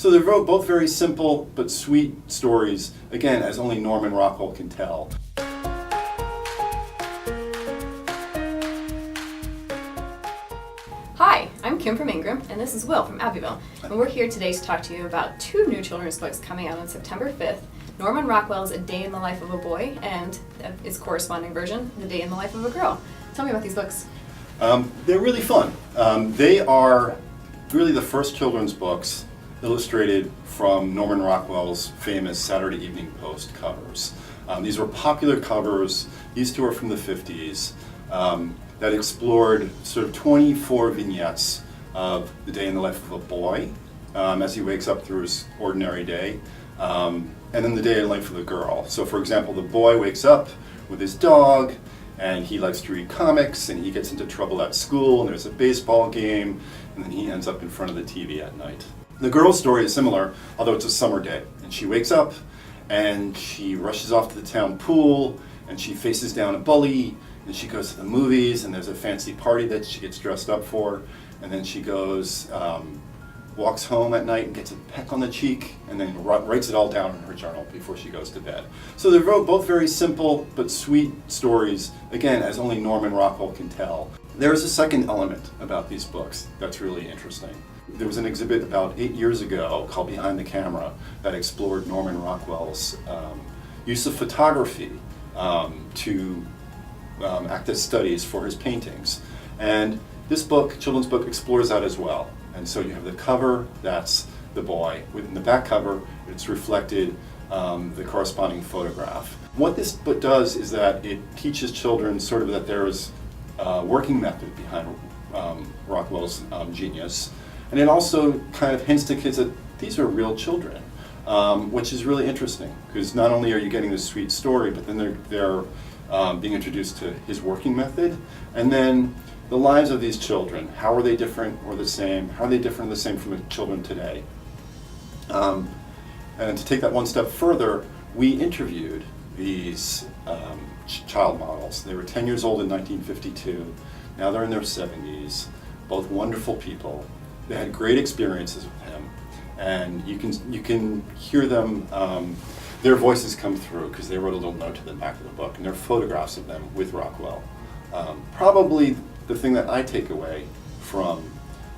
So they're both very simple but sweet stories, again, as only Norman Rockwell can tell. Hi, I'm Kim from Ingram, and this is Will from Abbeville, and we're here today to talk to you about two new children's books coming out on September 5th. Norman Rockwell's A Day in the Life of a Boy, and its corresponding version, The Day in the Life of a Girl. Tell me about these books. They're really fun. They are really the first children's books illustrated from Norman Rockwell's famous Saturday Evening Post covers. These were popular covers. These two are from the 50s. That explored sort of 24 vignettes of the day in the life of a boy as he wakes up through his ordinary day, and then the day in the life of a girl. So for example, the boy wakes up with his dog, and he likes to read comics, and he gets into trouble at school, and there's a baseball game, and then he ends up in front of the TV at night. The girl's story is similar, although it's a summer day, and she wakes up, and she rushes off to the town pool, and she faces down a bully, and she goes to the movies, and there's a fancy party that she gets dressed up for, and then she goes, walks home at night and gets a peck on the cheek, and then writes it all down in her journal before she goes to bed. So they're both very simple but sweet stories, again, as only Norman Rockwell can tell. There's a second element about these books that's really interesting. There was an exhibit about 8 years ago called Behind the Camera that explored Norman Rockwell's use of photography to act as studies for his paintings. And this book, children's book, explores that as well. And so you have the cover, that's the boy. Within the back cover, it's reflected the corresponding photograph. What this book does is that it teaches children sort of that there is a working method behind Rockwell's genius. And it also kind of hints to kids that these are real children, which is really interesting, because not only are you getting this sweet story, but then they're being introduced to his working method, and then the lives of these children. How are they different or the same? How are they different or the same from the children today? And to take that one step further, we interviewed these child models. They were 10 years old in 1952. Now they're in their 70s. Both wonderful people. They had great experiences with him, and you can hear them. Their voices come through because they wrote a little note to the back of the book, and there are photographs of them with Rockwell. Probably the thing that I take away from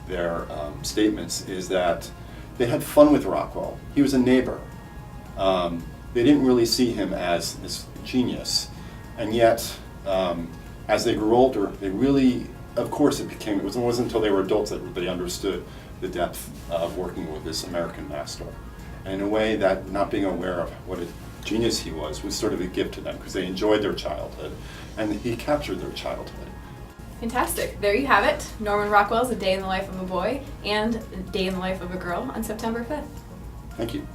their statements is that they had fun with Rockwell. He was a neighbor. They didn't really see him as this genius, and yet as they grew older, they really, of course, it wasn't until they were adults that they understood the depth of working with this American master. And in a way that not being aware of what a genius he was sort of a gift to them, because they enjoyed their childhood, and he captured their childhood. Fantastic. There you have it. Norman Rockwell's A Day in the Life of a Boy and A Day in the Life of a Girl on September 5th. Thank you.